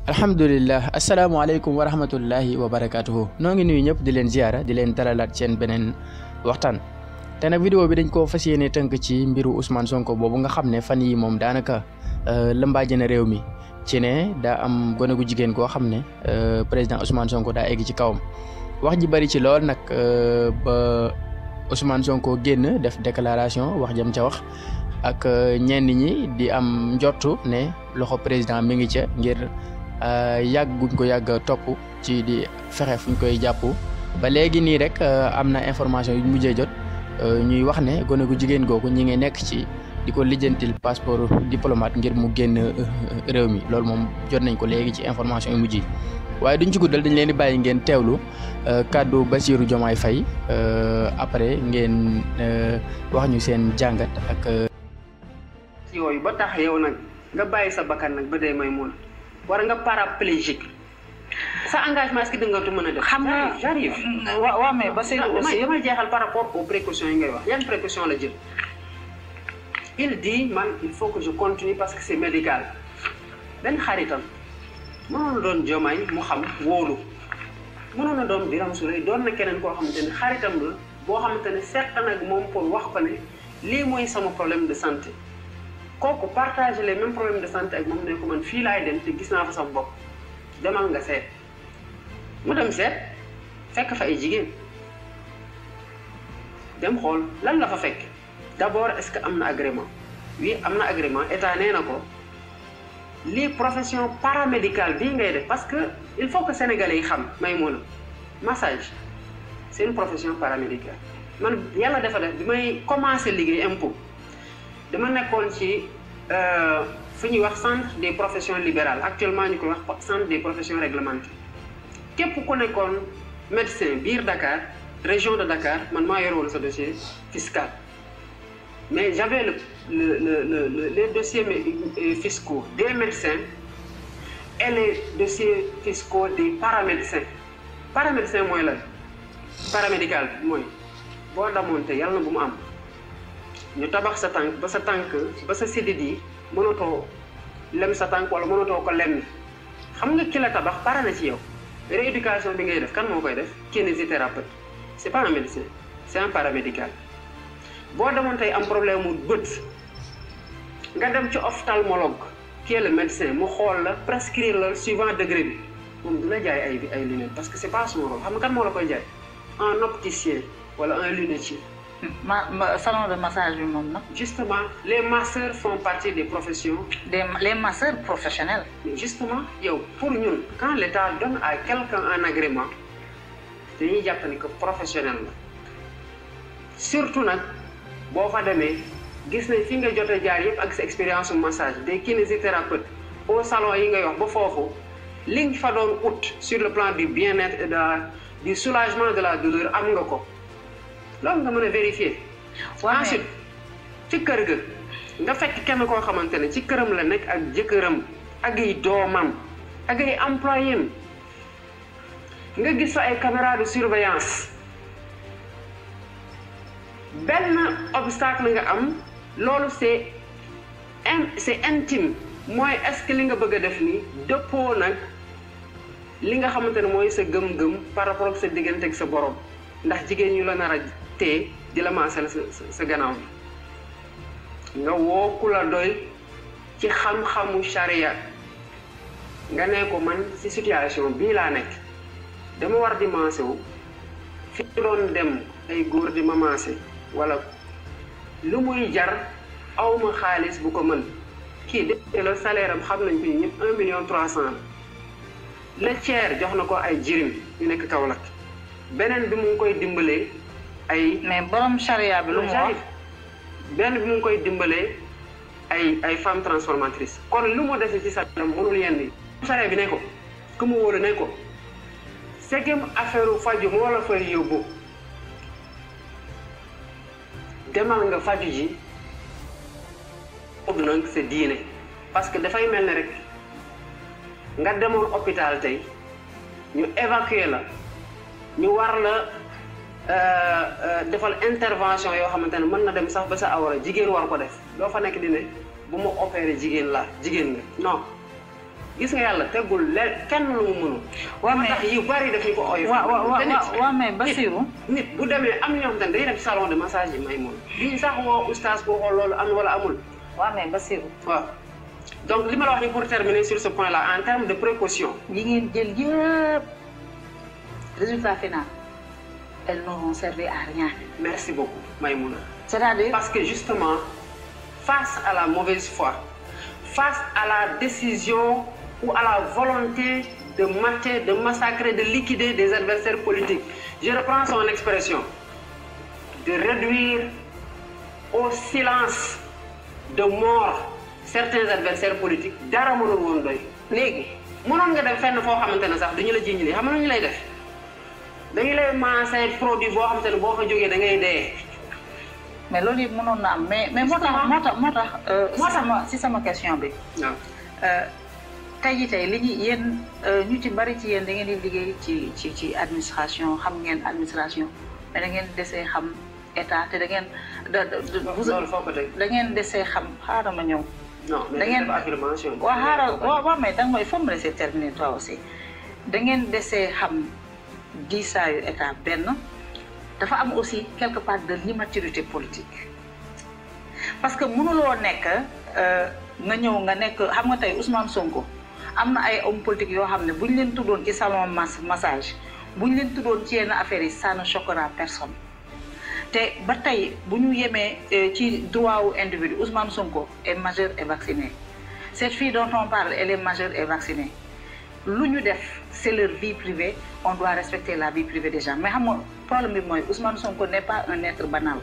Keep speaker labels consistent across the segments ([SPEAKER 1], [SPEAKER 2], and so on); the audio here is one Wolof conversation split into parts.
[SPEAKER 1] alhamdulillah asalaamaaleykum wa rahmatullahi wa barakatuhu noo ngi nuyu ñëpp di leen ziara di leen dalalaat seen beneen waxtaan te nag vidéo bi dañ ko fas yéene tënk ci mbiru Ousmane Sonko boobu nga xam ne fan yi moom daanaka lëmbaaje na réew mi ci ne daa am gone gu jigéen koo xam ne président Ousmane Sonko daa egg ci kawam wax ji bari ci lool nag ba Ousmane Sonko génn def déclaration wax jëm ca wax ak ñenn ñi di am njortu ne loxo président mi ngi ca ngir yàgg guñ ko yàgg topp ci di fexe fuñ koy jàpp ba léegi nii rek am na information yu mujjee jot ñuy wax ne gone gu jigéen googu ñi ngi nekk ci di ko lijjantil passeport diplomate ngir mu génn réew mi loolu moom jot nañ ko léegi ci information yu mujj yi waaye duñ ci guddal dañ leen di bàyyi ngeen teewlu kàddu Bassirou Diomaye Faye après ngeen wax ñu seen jàngat ak.
[SPEAKER 2] yooyu ba tax yow nag nga bàyyi sa bakkan nag ba dee may mun war nga paraplégique sa engagement est-ce que da nga ko mën a def. xam nga j'arrive
[SPEAKER 3] waaw mais Bassirou aussi
[SPEAKER 2] damay jeexal par rapport aux précautions yi ngay wax yan précaution la jël. il dit man il faut que je continue parce que c'est médical benn xaritam mënoon na doon Diomaye mu xam wóolu mënoon na doon Birame Souleye doon na keneen koo xamante ne xaritam la boo xamante ne seq nag moom pour wax ko ne lii mooy sama problème de santé. kooku partager les mêmes problèmes de santé ak moom ne ko man fii laay dem te gis naa fa sama bopp demal nga seet mu dem seet fekk fa ay jigéen dem xool lan la fa fekk d'abord est-ce que am na agrément oui am na agrément état nee na ko lii profession paramédicale bii ngay def parce que il faut que sénégalais yi xam may mun a massage c'est une profession paramédicale man yàlla dafa def bi may commencer liggéey impôt dama nekkoon ci fu ñuy wax centre des professions libérales actuellement ñu koy wax centre des professions réglementées képp ku nekkoon médecin biir Dakar région de Dakar man maa yor woon sa dossier fiscal mais j'avais les dossiers fiscaux des médecins et les dossiers fiscaux des paramédecins paramédecin mooy la paramédical mooy boo damoon te yàlla na bu mu am ñu tabax sa tànk ba sa sidit yi mënatoo lem sa tànk wala mënatoo ko lem xam nga ki la tabax pare na ci yow rééducation bi ngay def kan moo koy def kinésithérapeute c'est pas un médecin c'est un paramédical boo demoon tey am problème mu bët nga dem ci ophtalmologue qui est le médecin mu xool la prescrire la suivant degré bi moom du la jaay ay lunettes parce que c'est pas son rôle xam nga kan moo la koy jaay un opticien wala un lunetier.
[SPEAKER 3] salon de massage bi moom nag.
[SPEAKER 2] justement les masseurs font partie des professions.
[SPEAKER 3] les masseurs professionnels.
[SPEAKER 2] mais justement yow pour ñun quand l'État donne à quelqu'un un agrément dañuy jàpp ni que professionnel la surtout nag boo fa demee gis nañ fi nga jot a jaar yëpp ak sa expérience su massage des kinésithérapeutes au salon yi ngay wax ba foofu li nga fa doon ut sur le plan du bien-être et du soulagement de la douleur am nga ko. loolu nga mën a vérifier. ensuite ci kër ga nga fekk kenn koo xamante ne ci këram la nekk ak jëkkëram ak ay doomam ak ay employés nga gis fa ay caméras de surveillance benn obstacle nga am loolu c'est intime mooy est-ce que li nga bëgg a def nii dëppoo nag li nga xamante ne mooy sa gëm-gëm par rapport ak sa diggante ak sa borom ndax jigéen ñu la nar a te di la maasal sa gannaaw bi nga woo ku la doy ci xam-xamu charia nga ne ko man ci situation bii laa nekk dama war di maase wu fi doon dem ay góor di ma maase wala lu muy jar awma xaalis bu ko mën kii de la salaire am xam nañ ko ñu ñëpp 1,300,000 le tiers jox na ko ay jirim yu nekk Kaolack beneen bi mu ngi koy dimbalee ay.
[SPEAKER 3] mais borom charia bi lu mu wax
[SPEAKER 2] benn bi mu ngi koy dimbalee ay femmes transformatrices kon lu mu dese ci sa dam mënul yenn charia bi ne ko ku mu wóolu ne ko segem affaire faju moo la fay yóbbu demal nga faju ji bëgg nag sa diine parce que dafay mel ne rek nga demoon hôpital tey ñu évacuer la ñu war la defal intervention yoo xamante ne mën na dem sax ba sa awra jigéen war ko def doo fa nekk di ne bu ma opéré jigéen nga non gis nga yàlla teggul kenn lu mu mënul.
[SPEAKER 3] waaw
[SPEAKER 2] moo tax yu bari daf ñu ko oyof.
[SPEAKER 3] waaw mais Bassirou.
[SPEAKER 2] nit bu demee am ñoo xam ne day dem salon de massage yi may mun. duñ sax woo oustaz boo xool loolu am wala amul.
[SPEAKER 3] waaw mais Bassirou.
[SPEAKER 2] waaw donc li ma la wax ni pour terminer sur ce point là en termes de précaution.
[SPEAKER 3] yi ngeen jël yëpp résultat final elles n'auront servi à rien.
[SPEAKER 2] merci beaucoup Maïmouna.
[SPEAKER 3] c'est-à-dire
[SPEAKER 2] parce que justement face à la mauvaise foi face à la décision ou à la volonté de mater, de massacrer, de liquider des adversaires politiques. Je reprends son expression, de réduire au silence de mort certains adversaires politiques. Dara mënul woon doy léegi mënoon nga dem fenn foo xamante ne sax duñu la jiiñ li xam nga ñu lay def dañu lay maasee produit boo xamante ne boo fa jógee da ngay dee.
[SPEAKER 3] mais loolu yëpp mënoon na am mais moo tax si sama question bi.
[SPEAKER 2] waaw.
[SPEAKER 3] tey jii tey li ñu yéen ñu ci bari ci yéen da ngeen di liggéey ci administration xam ngeen administration mais da ngeen desee xam état te da ngeen.
[SPEAKER 2] loolu foo ko teg
[SPEAKER 3] da ngeen desee xam xaaral ma ñëw.
[SPEAKER 2] non
[SPEAKER 3] da ngeen
[SPEAKER 2] affirmation.
[SPEAKER 3] waaw xaaral waaw mais danga il faut me laisser terminer toi aussi da ngeen desee xam diisaayu état benn dafa am aussi quelque part de l'immaturité politique parce que mënuloo nekk nga ñëw nga nekk xam nga tey Ousmane Sonko. am na ay hommes politiques yoo xam ne bu ñu leen tuddoon ci salon massage bu ñu leen tuddoon ci yenn affaires yi ça ne choquera personne te ba tey bu ñu yemee ci droit wu individu Ousmane Sonko est majeur et vacciné cette fille dont on parle elle est majeure et vaccinée lu ñu def c'est leur vie privée on doit respecter la vie privée des gens mais xam nga problème bi mooy Ousmane Sonko n'est pas un être banal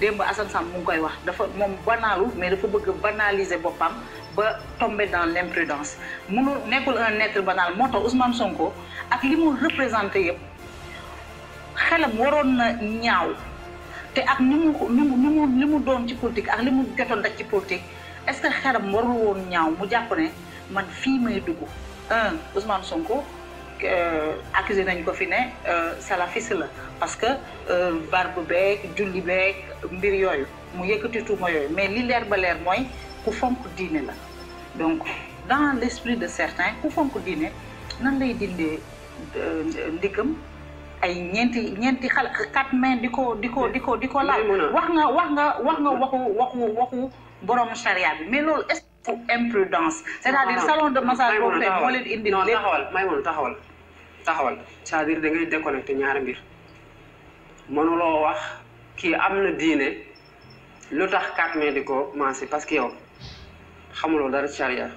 [SPEAKER 3] démb Assane Sam mu ngi koy wax dafa moom banalu mais dafa bëgg banaliser boppam ba tomber dans l'imprudence mënul nekkul un être banal moo tax Ousmane Sonko ak li mu représenté yëpp xelam waroon na ñaaw te ak ni mu doon ci politique ak li mu jotoon rek ci politique est-ce que xelam warul woon ñaaw mu jàpp ne man fii may dugg Ousmane Sonko accusé nañ ko fi ne salafiste la parce que barbe beeg julli beeg mbir yooyu mu yëkkati tuuma yooyu mais li leer ba leer mooy ku fonk diine la donc dans l'esprit de certains ku fonk diine nan lay dindee ndigam ay ñeenti xale 4 mains di ko laal wax nga waxu borom charia bi mais loolu est-ce que imprudence c'est-à-dire salon de massage boobu tey moo leen indi lépp
[SPEAKER 2] taxawal c'est-à-dire da ngay déconnecté ñaari mbir mënuloo wax kii am na diine lu tax 4 mains di ko massé parce que yow xamuloo dara charia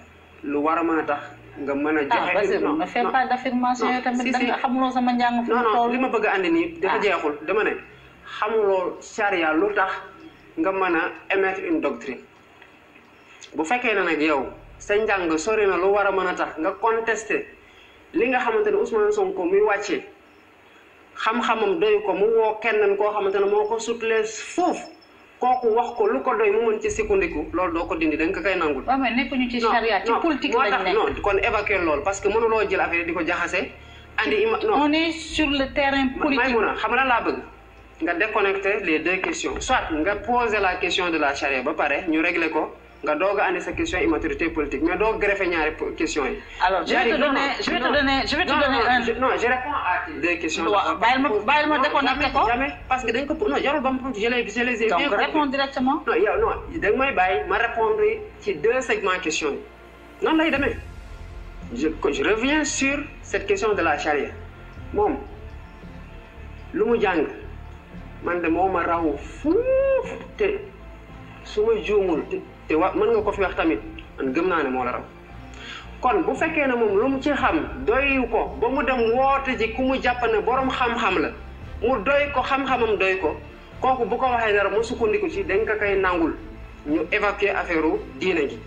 [SPEAKER 2] lu war a mën a tax nga mën a joxe
[SPEAKER 3] ne fais pas d'affirmation yow tamit da nga xamuloo sama njàng fu
[SPEAKER 2] non li ma bëgg a andi nii dafa jeexul dama ne xamuloo charia lu tax nga mën a émettre une doctrine bu fekkee ne nag yow sa njàng sori na lu war a mën a tax nga contester li nga xamante ne Ousmane Sonko muy wàccee xam-xamam doy ko mu woo kenn koo xamante ne moo ko sutlees foofu kooku wax ko lu ko doy mu mën ci sukkandiku loolu doo ko dindi da nga ko koy nangul.
[SPEAKER 3] waaw mais nekkuñu ci charia ci politique lañ nekk
[SPEAKER 2] non kon évacuer loolu parce que mënuloo jël affaire di ko jaxase. andi non
[SPEAKER 3] on est sur le terrain politique.
[SPEAKER 2] Maïmouna xam nga laa bëgg nga déconnecter les deux questions soit nga poser la question de la charia ba pare ñu régler ko nga doog a andi sa question immaturité politique mais doo greffer ñaari questions yi.
[SPEAKER 3] alors je vais te donner un.
[SPEAKER 2] non je réponds à deux questions.
[SPEAKER 3] waaw bàyyil ma déconnecter ko.
[SPEAKER 2] jamais parce que dañ ko non jarul ba mu je les ai bien
[SPEAKER 3] donc réponds directement.
[SPEAKER 2] non yow non da nga may bàyyi ma répondre ci 2 segments questions yi noonu lay demee je reviens sur cette question de la charia moom lu mu jàng man de moo ma raw fuuf te su ma juumul te mën nga ko fi wax tamit man gëm naa ne moo la raw kon bu fekkee ne moom lu mu ci xam doyu ko ba mu dem woote ji ku mu jàpp ne borom xam-xam la mu doy ko xam-xamam doy ko kooku bu ko waxee dara mu sukkandiku ci dañ ko koy nangul ñu évacuer affaire diine gi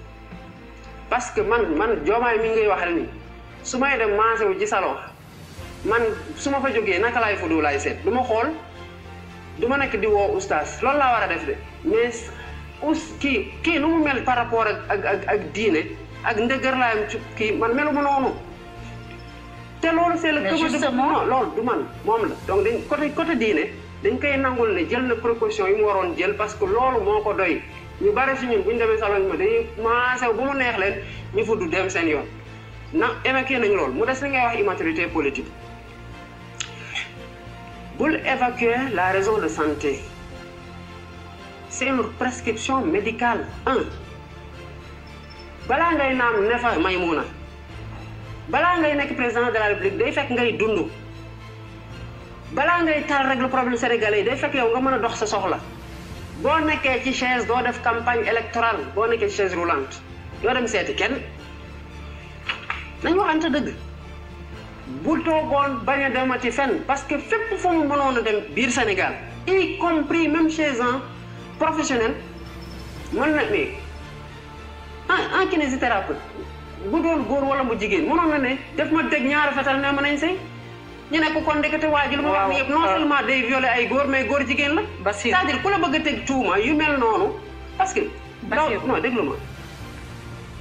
[SPEAKER 2] parce que man Diomaye mi ngay waxal ni su may dem mancé wu ci salon man su ma fa jógee naka laay fudu laay seet du ma xool du ma nekk di woo oustaz loolu laa war a def de mais kii nu mu mel par rapport ak diine ak ndëgër laayam ci kii man melu ma noonu te loolu c'est le non loolu du man moom la donc dañ côté diine dañ koy nangul ne jël na précaution yi mu waroon jël parce que loolu moo ko doy ñu bari si ñun bu ñu demee salon ma dañuy maase bu mu neex leen ñu fudd dem seen yoon na évacuer nañu loolu mu des li ngay wax immaturité politique bul évacuer la raison de santé c'est une prescription médicale balaa ngay naan ne fa Maïmouna balaa ngay nekk président de la République day fekk ngay dund balaa ngay taal rek le problème sénégalais yi day fekk yow nga mën a dox sa soxla boo nekkee ci chaise doo def campagne électorale boo nekkee ci chaise roulante doo dem seeti kenn nañu waxante dëgg bu toogoon bañ a demati fenn parce que fépp fu mu mënoon a dem biir Sénégal y compris même chez un professionnel mën na ne en kinésithérapeute bu doon góor wala mu jigéen mënoon na ne def ma dégg ñaari fetal ne mën nañ sëy ñu ne ko kon ndekete waa ji lu ma wax ni yëpp non seulement day violer ay góor mais góor jigéen la c'est-à-dire ku la bëgg a teg tuuma yu mel noonu parce que non déglu ma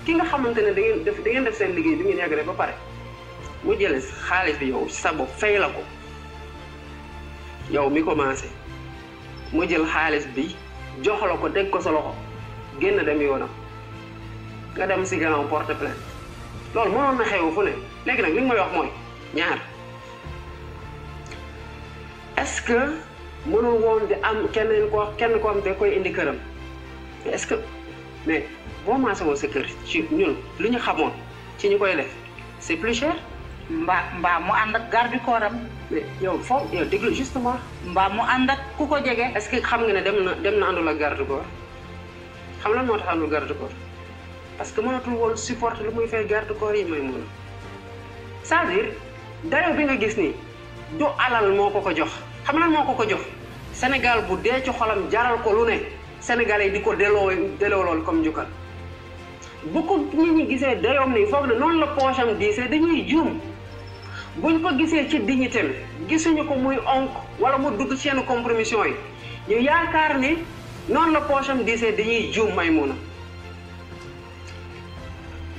[SPEAKER 2] ki nga xamante ne da ngeen def seen liggéey bi ngeen yàgg rek ba pare mu jëlee xaalis bi yow ci sa bopp fay la ko yow mi commencé mu jël xaalis bi jox la ko dégg ko sa loxo génn dem yoonam nga dem si gannaaw porte plainte loolu mënoon na xew fu ne léegi nag li nga may wax mooy ñaar est-ce que mënul woon di am kenn koo xam te koy indi këram est-ce que mais boo maasee woon sa kër ci ñun lu ñu xamoon ci ñu koy def c'est plus cher.
[SPEAKER 3] mbaa mu ànd ak garde du corps am.
[SPEAKER 2] mais yow foofu yow déglu justement.
[SPEAKER 3] mbaa mu ànd ak ku ko jege.
[SPEAKER 2] est-ce que xam nga ne dem na àndul ak garde du corps xam lan moo tax àndul garde du corps parce que mënatul woon supporter lu muy fay garde du corps yi may mun c'est-à-dire dayoo bi nga gis nii du alal moo ko jox xam lan moo ko jox Sénégal bu dee ci xolam jaral ko lu ne Sénégalais yi di ko delloo loolu comme njukkal bu ko nit ñi gisee dayoom ni foog ne noonu la poche am diisee dañuy juum buñ ko gisee ci dignité gisuñu ko muy onk wala mu dugg ci yenn compromission yi ñu yaakaar ni noonu la poche am diisee dañuy juum Maïmouna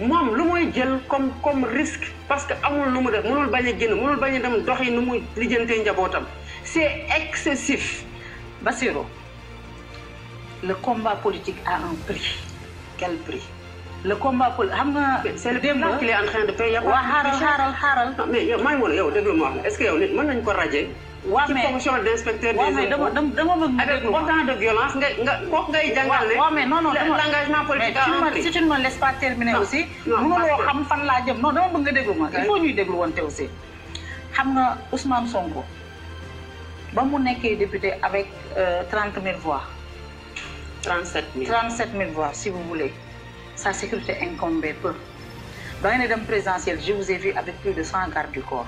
[SPEAKER 2] moom lu muy jël comme risque parce que amul lu mu def mënul bañ a génn mënul bañ a dem doxi nu mu lijjantee njabootam c'est excessif.
[SPEAKER 3] Bassirou, le combat politique a un prix.
[SPEAKER 2] Quel prix?
[SPEAKER 3] Le combat politique xam nga.
[SPEAKER 2] c'est le débat qu'il est en train de payer.
[SPEAKER 3] waa xaaral.
[SPEAKER 2] mais yow Maïmouna yow déglu ma wax la est-ce que yow nit mën nañu ko radier.
[SPEAKER 3] waaw mais
[SPEAKER 2] ci fonction d'inspecteur des
[SPEAKER 3] impôts. mais dama bëgg
[SPEAKER 2] avec autant de violence nga kooku ngay jàngal ne.
[SPEAKER 3] waaw mais non
[SPEAKER 2] l'engagement politique a un prix.
[SPEAKER 3] si tu ne me laisses pas terminer aussi. mënuloo xam fan laa jëm non dama bëgg nga déglu ma. il faut ñuy déglu wante aussi. xam nga Ousmane Sonko ba mu nekkee député avec 30 000 voix.
[SPEAKER 2] 37 000
[SPEAKER 3] voix si vous voulez. Sa sécurité incombait peu. Ba ngeen dem présidentielle je vous ai vu avec plus de 100 gardes du corps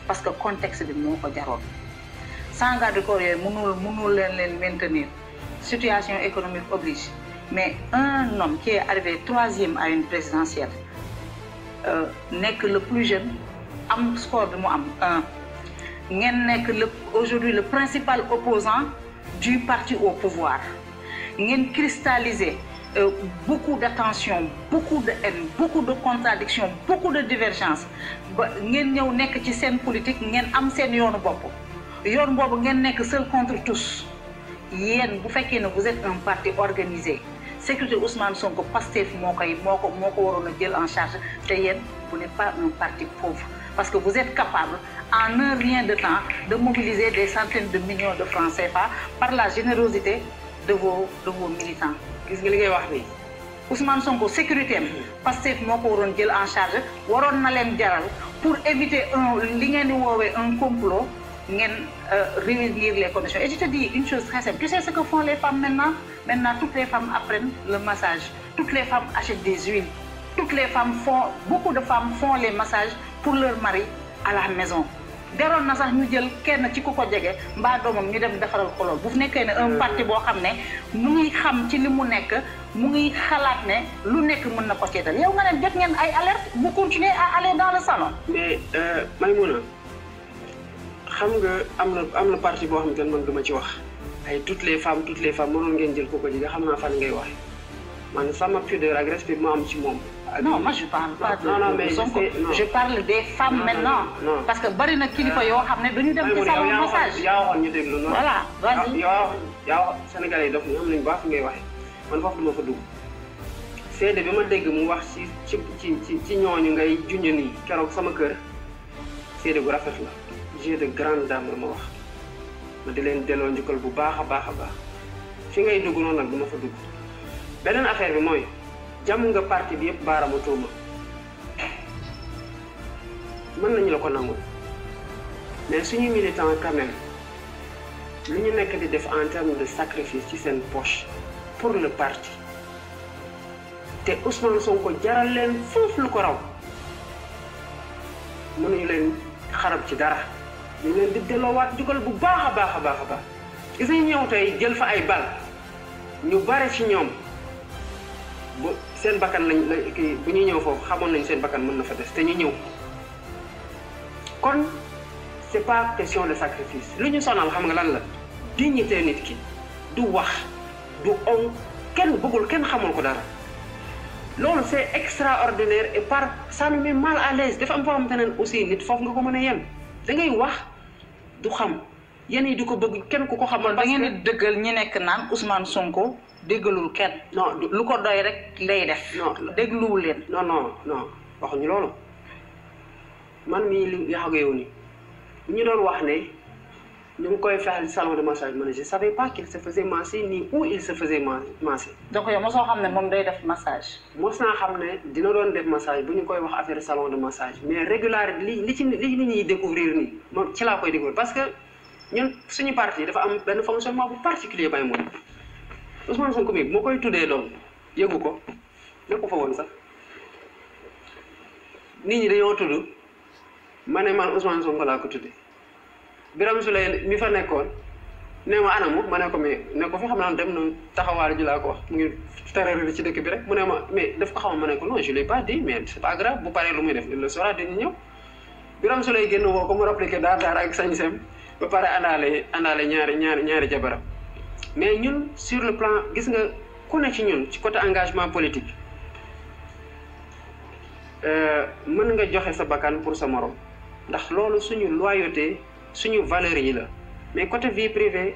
[SPEAKER 3] parce que contexte bi moo ko jaroon 100 gardes du corps yooyu mënul leen maintenir situation économique oblige mais un homme qui est arrivé 3e à une présidentielle nekk le plus jeune am score bi mu am 1 ngeen nekk aujourd'hui le principal opposant du parti au pouvoir ngeen cristalliser beaucoup d'attention, beaucoup de haine, beaucoup de contradictions, beaucoup de divergences. Ngeen ñëw nekk ci seen politique ngeen am seen yoonu bopp yoon boobu ngeen nekk seul contre tous yéen bu fekkee ne vous êtes un parti organisé sécurité Ousmane Sonko Pastef moo ko waroon a jël en charge te yéen vous n'êtes pas un parti pauvre parce que vous êtes capable en un rien de temps de mobiliser des centaines de millions de francs CFA par la générosité de vos militants.
[SPEAKER 2] gis nga li ngay wax nii
[SPEAKER 3] Ousmane Sonko sécurité am Pastef moo ko waroon jël en charge waroon na leen jaral pour éviter li ngeen di woowee un complot ngeen réunir les conditions et je te dis une chose très simple tu sais ce que font les femmes maintenant toutes les femmes apprennent le massage toutes les femmes achètent des huiles toutes les femmes beaucoup de femmes font les massages pour leur mari à la maison deroon na sax ñu jël kenn ci ku ko jege mbaa doomam ñu dem defaral ko lool bu nekkee ne un parti boo xam ne mu ngi xam ci li mu nekk mu ngi xalaat ne lu nekk mën na ko ceetal yow nga ne jot ngeen ay alerte bu continuer à aller dans le salon.
[SPEAKER 2] mais Maïmouna xam nga am na parti boo xam ne man duma ci wax ay toutes les femmes mënoon ngeen jël ko jege xam naa fan ngay waxe man sama pudeur ak respect mu am ci moom.
[SPEAKER 3] non moi je parle pas de
[SPEAKER 2] mais
[SPEAKER 3] je parle des femmes maintenant. parce que bari na kilifa yoo xam ne duñu dem ci salon massage.
[SPEAKER 2] yaa waxoon ñu déglu noonu.
[SPEAKER 3] voilà vas-y
[SPEAKER 2] yaa wax Sénégalais yi daf ñu am nañu baax ngay waxe man foofu duma fa dugg seede bi ma dégg mu wax ci ñooñu ngay junj nii keroog sama kër seede bu rafet la j'ai de grande dame la ma wax ma di leen delloo njukkal bu baax a baax a baax fi ngay dugg noonu nag du ma fa dugg. beneen affaire bi mooy jàmm nga parti bi yëpp baarama tuuma mën nañu la ko nangul mais suñuy militant quand même lu ñu nekk di def en termes de sacrifice ci seen poche pour le parti te Ousmane Sonko jaral leen foofu lu ko raw mënuñu leen xarab ci dara ñu leen di delloowaat jugal bu baax a baax a baax a baax gis nañu ñëw tey jël fa ay bal ñu bare ci ñoom bu seen bakkan lañ kii bu ñuy ñëw foofu xamoon nañ seen bakkan mën na fa des te ñu ñëw kon c'est pas question de sacrifice lu ñu sonal xam nga lan la dignité nit ki du wax du on kenn bëggul kenn xamul ko dara loolu c'est extraordinaire et par ça nous met mal à l'aise dafa am foo xamante ne aussi nit foofu nga ko mën a yem da ngay wax du xam yéen yi di ko bëgg kenn ku ko xamal.
[SPEAKER 3] da ngeen di dëggal ñi nekk naan Ousmane Sonko déggalul kenn.
[SPEAKER 2] non
[SPEAKER 3] lu ko doy rek lay def.
[SPEAKER 2] non
[SPEAKER 3] dégluwul leen.
[SPEAKER 2] non waxuñu loolu man mii li wax ak yow nii ñu doon wax ne ñu ngi koy fexeel salon de massage man je savais pas qu'il se faisait masser ni où il se faisait masser.
[SPEAKER 3] donc yow mosoo xam ne moom day def massage.
[SPEAKER 2] mos naa xam ne dina doon def massage bu ñu koy wax affaire salon de massage mais régularité li nit ñi découvrir nii moom ci laa koy découvrir parce que ñun suñu parti dafa am benn fonctionnement bu particulier bay moom Ousmane Sonko mi moo koy tuddee doom yëgu ko ne ko fa woon sax nit ñi dañoo tudd ma ne man Ousmane Sonko laa ko tuddee Birame Souleye mi fa nekkoon nee ma anamu ma ne ko mais ne ko fi xam naa dem na taxawaale ji laa ko wax mu ngi terreur ci dëkk bi rek mu ne ma mais daf ko xamal ma ne ko non je l'ai pas dit mais c'est pas grave bu paree lu muy def il le saura dañu ñëw Birame Souleye génn woo ko mu répliqué daar ak sañ-sem ba pare àndaale ñaari jabaram mais ñun sur le plan gis nga ku ne ci ñun ci côté engagement politique mën nga joxe sa bakkan pour sa morom ndax loolu suñu loyauté suñu valeur yi la mais côté vie privée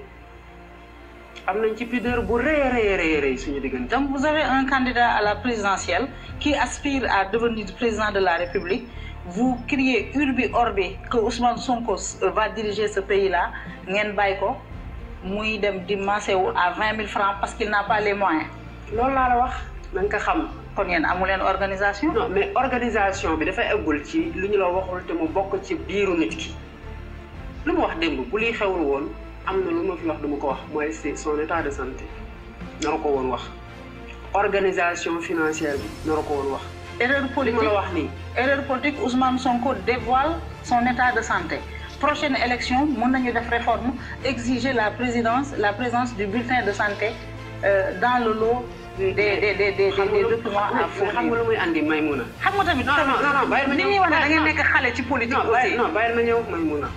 [SPEAKER 2] am nañ ci pudeur bu rëy suñu diggante.
[SPEAKER 3] donc vous avez un candidat à la présidentielle qui aspire à devenir président de la République vous criez urbi orbi que Ousmane Sonko va diriger ce pays-là ngeen bàyyi ko muy dem di massé wu à 20 000 francs parce qu'il n'a pas les moyens.
[SPEAKER 2] loolu laa la wax na nga ko xam.
[SPEAKER 3] kon yéen amu leen organisation.
[SPEAKER 2] non mais organisation bi dafay eggul ci lu ñu la waxul te mu bokk ci biiru nit ki lu mu wax démb bu liy xewul woon am na lu ma fi wax du ma ko wax mooy c'est son état de santé nara ko woon wax organisation financière bi nara ko woon wax.
[SPEAKER 3] erreur politique
[SPEAKER 2] li ma la wax nii.
[SPEAKER 3] erreur politique Ousmane Sonko dévoile son état de santé. prochaine élection mën nañu def réforme exiger la présence du bulletin de santé dans le lot des documents à fournir.
[SPEAKER 2] xam nga lu muy andi Maïmouna.
[SPEAKER 3] xam nga tamit
[SPEAKER 2] non bàyyi ma ñëw
[SPEAKER 3] nit ñi wax ne da ngeen nekk xale ci politique aussi.
[SPEAKER 2] non bàyyi ma ñëw Maïmouna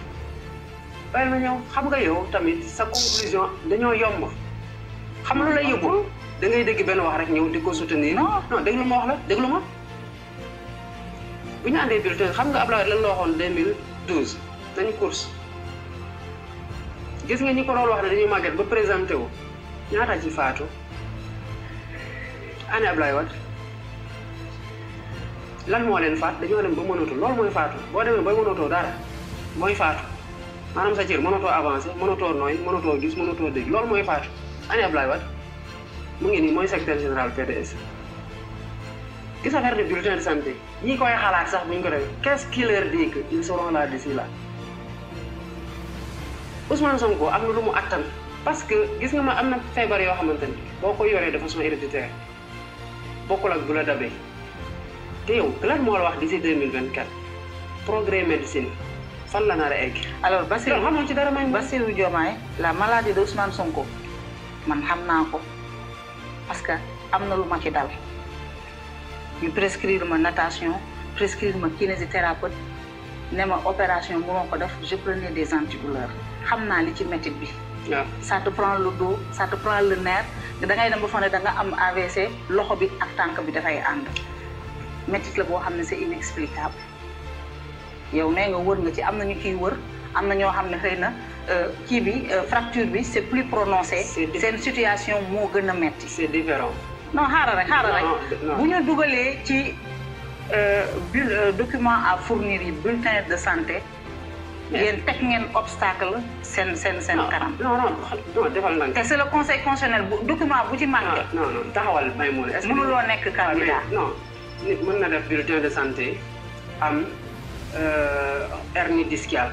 [SPEAKER 2] bàyyi ma ñëw xam nga yow tamit sa conclusion dañoo yomb xam lu lay yóbbu da ngay dégg benn wax rek ñëw di ko soutenir. non déglu ma wax la déglu ma bu ñu andee bulletin xam nga Abdoulaye lan la waxoon 2012. dañu course gis nga ñi ko doon wax ne dañuy màgget ba présenté wu ñaata ci faatu année Ablaye Wade lan moo leen faat dañoo dem ba mënatu loolu mooy faatu boo demee ba mënatoo dara mooy faatu maanaam sa cër mënatoo avancé mënatoo nooy mënatoo gis mënatoo dégg loolu mooy faatu année Ablaye Wade mu ngi nii mooy secrétaire général PDS gis affaire de bulletin de santé ñi koy xalaat sax buñ ko defee qu'est-ce qui leur dit que ils seront là d'ici là Ousmane Sonko am na lu mu attan parce que gis nga ma am na feebar yoo xamante ni boo ko yoree de façon héréditaire bokkul ak bu la dabee te yow lan moo la wax d'ici 2024 progrès médecine fan la nar a egg.
[SPEAKER 3] alors Bassirou
[SPEAKER 2] xamoo ci dara may
[SPEAKER 3] Bassirou Diomaye la maladie de Ousmane Sonko man xam naa ko parce que am na lu ma ci dal ñu prescrire ma natation prescrire ma kinésithérapeute ne ma opération mënoo ko def je prenais des antidouleurs xam naa li ci métit bi.
[SPEAKER 2] waaw
[SPEAKER 3] ça te prend le dos ça te prend le nerf da ngay dem ba fa ne da nga am AVC loxo bi ak tànk bi dafay ànd métit la boo xam ne c'est inexplicable yow nee nga wër nga ci am na ñu ciy wër am na ñoo xam ne xëy na kii bi fracture bi c'est plus prononcé. seen situation moo gën a metti.
[SPEAKER 2] c'est différent
[SPEAKER 3] non xaaral rek bu ñu dugalee ci document à fournir yi bulletin de santé yéen teg ngeen obstacle seen kanam.
[SPEAKER 2] non defal ndànk.
[SPEAKER 3] te c'est le conseil constitutionnel bu document bu ci manqué.
[SPEAKER 2] non taxawal Maïmouna. est-ce que
[SPEAKER 3] mënuloo nekk candidat.
[SPEAKER 2] non nit mën na def bulletin de santé am hernie discale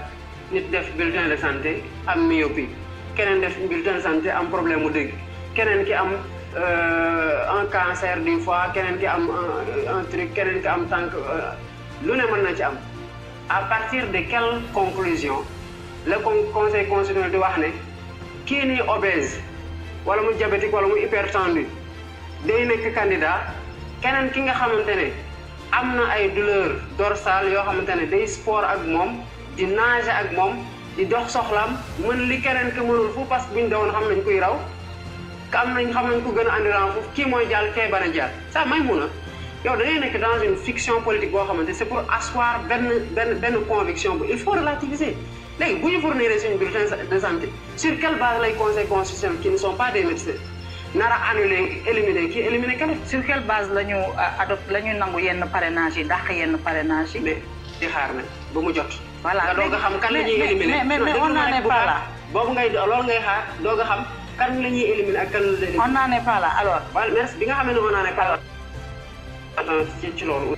[SPEAKER 2] nit def bulletin de santé am myopie keneen def bulletin de santé am problème mu dégg keneen ki am un cancer du foie keneen ki am un truc keneen ki am tànk lu ne mën na ci am. à partir de quelle conclusion le conseil constitutionnel di wax ne kii nii obèse wala mu diabétique wala mu hypertendu day nekk candidat keneen ki nga xamante ne am na ay douleur dorsale yoo xamante ne day sport ak moom di nager ak moom di dox soxlam mën li keneen ki mënul fu parce que buñ dawoon xam nañ kuy raw xam nañ ko gën a andiran foofu kii mooy jàll kee bana jàll ça Maïmouna yow da ngay nekk dans une fiction politique boo xamante c'est pour asseoir benn conviction bu il faut relativiser léegi bu ñu fournir suñu bulletin de santé sur quelle base lay conseil constitutionnel qui ne sont pas des médecins nar a annuler éliminer keneen.
[SPEAKER 3] sur quelle base la ñu nangu yenn parrainage yi dàq yenn parrainage yi.
[SPEAKER 2] mais di xaar nag ba mu jot.
[SPEAKER 3] voilà
[SPEAKER 2] nga doog a xam kan la ñuy éliminer
[SPEAKER 3] mais on n'en est pas là.
[SPEAKER 2] boobu loolu ngay xaar doog a xam kan la ñuy éliminer ak kan la ñuy éliminer.
[SPEAKER 3] on n'en est pas là alors.
[SPEAKER 2] voilà merci bi nga xam ne on n'en est pas là. attends ci loolu.